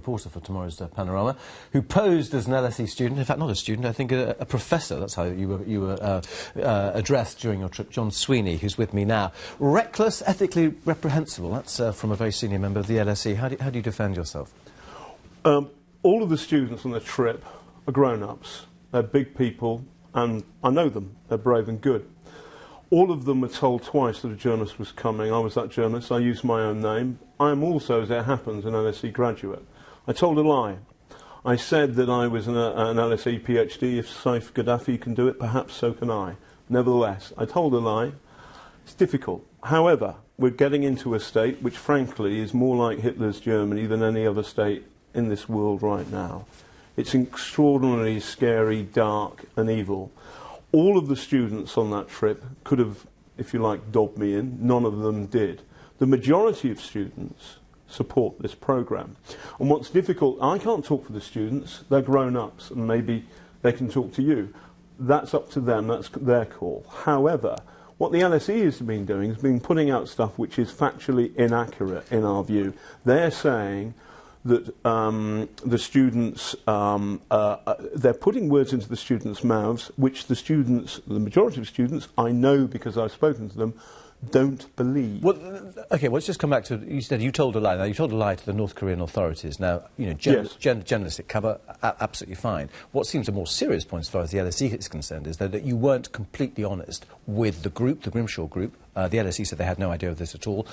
reporter for tomorrow's Panorama, who posed as an LSE student, in fact not a student, I think a professor, that's how you were addressed during your trip, John Sweeney, who's with me now. Reckless, ethically reprehensible, that's from a very senior member of the LSE. How do you defend yourself? All of the students on the trip are grown-ups. They're big people, and I know them. They're brave and good. All of them were told twice that a journalist was coming. I was that journalist. I used my own name. I am also, as it happens, an LSE graduate. I told a lie. I said that I was an LSE PhD. If Saif Gaddafi can do it, perhaps so can I. Nevertheless, I told a lie. It's difficult. However, we're getting into a state which, frankly, is more like Hitler's Germany than any other state in this world right now. It's extraordinarily scary, dark and evil. All of the students on that trip could have, if you like, dobbed me in. None of them did. The majority of students support this programme. And what's difficult, I can't talk for the students. They're grown-ups and maybe they can talk to you. That's up to them. That's their call. However, what the LSE has been doing has been putting out stuff which is factually inaccurate in our view. They're saying that the students, they're putting words into the students' mouths, which the students, the majority of students, I know because I've spoken to them, don't believe. Well, OK, let's just come back to, you said you told a lie. Now, you told a lie to the North Korean authorities. Now, you know, journalistic cover, absolutely fine. What seems a more serious point as far as the LSE is concerned is that you weren't completely honest with the group, the Grimshaw group. The LSE said they had no idea of this at all.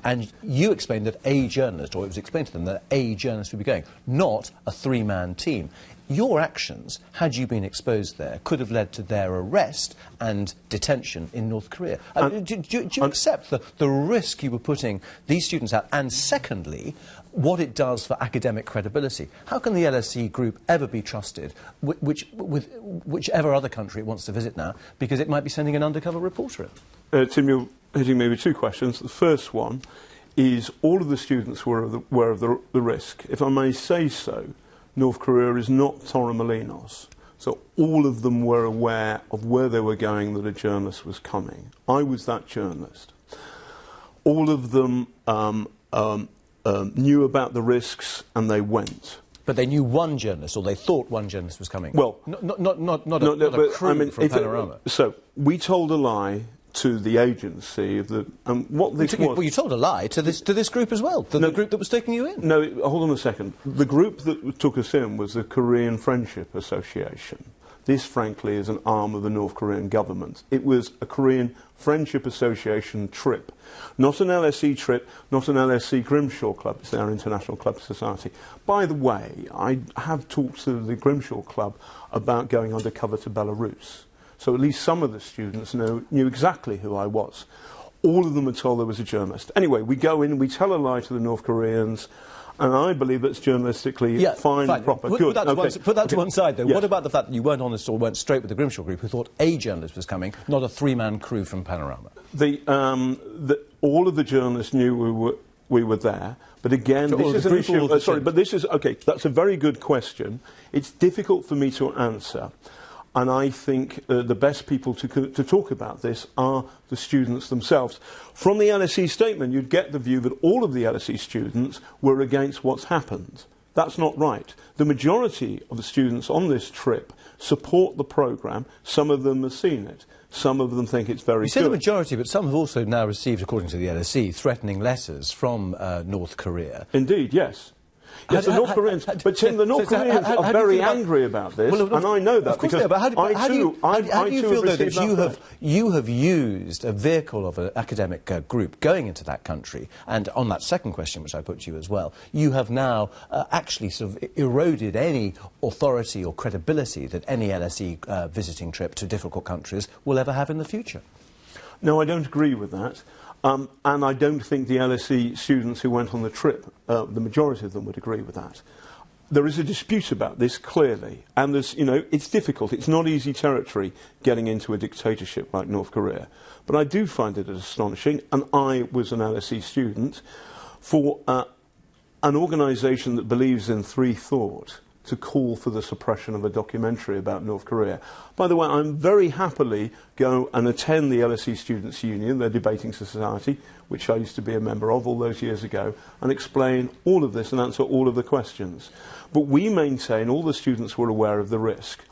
And you explained that a journalist, or it was explained to them that a journalist would be going, not a three-man team. Your actions, had you been exposed there, could have led to their arrest and detention in North Korea. Do you accept the risk you were putting these students at? And secondly, what it does for academic credibility. How can the LSE group ever be trusted with whichever other country it wants to visit now, because it might be sending an undercover reporter in? Tim, you're hitting me with two questions. The first one is all of the students were aware of the risk. If I may say so, North Korea is not Torremolinos. So all of them were aware of where they were going, that a journalist was coming. I was that journalist. All of them knew about the risks and they went. But they knew one journalist, or they thought one journalist was coming. Well, not a crew from Panorama. So we told a lie to the agency of the what this was. Well, you told a lie to this group as well, the group that was taking you in. No, hold on a second. The group that took us in was the Korean Friendship Association. This, frankly, is an arm of the North Korean government. It was a Korean Friendship Association trip. Not an LSE trip, not an LSE Grimshaw Club. It's their International Club Society. By the way, I have talked to the Grimshaw Club about going undercover to Belarus. So at least some of the students knew exactly who I was. All of them were told there was a journalist. Anyway, we go in, we tell a lie to the North Koreans, and I believe it's journalistically fine, proper, good. Put that to one side, though. Yes. What about the fact that you weren't honest or weren't straight with the Grimshaw group, who thought a journalist was coming, not a three-man crew from Panorama? All of the journalists knew we were there. But again, so this is an issue. Sorry, but this is okay. That's a very good question. It's difficult for me to answer. And I think the best people to talk about this are the students themselves. From the LSE statement, you'd get the view that all of the LSE students were against what's happened. That's not right. The majority of the students on this trip support the programme. Some of them have seen it. Some of them think it's very good. You say the majority, but some have also now received, according to the LSE, threatening letters from North Korea. Indeed, yes. Yes, the North Koreans, but Tim, the North Koreans are very angry about this, and I know that because how do you feel, though, that you have used a vehicle of an academic group going into that country, and on that second question, which I put to you as well, you have now actually sort of eroded any authority or credibility that any LSE visiting trip to difficult countries will ever have in the future? No, I don't agree with that. And I don't think the LSE students who went on the trip, the majority of them would agree with that. There is a dispute about this, clearly, and there's, it's difficult. It's not easy territory getting into a dictatorship like North Korea. But I do find it astonishing, and I was an LSE student, for an organisation that believes in free thought to call for the suppression of a documentary about North Korea. By the way, I'm very happily go and attend the LSE Students' Union, their debating society, which I used to be a member of all those years ago, and explain all of this and answer all of the questions. But we maintain all the students were aware of the risk.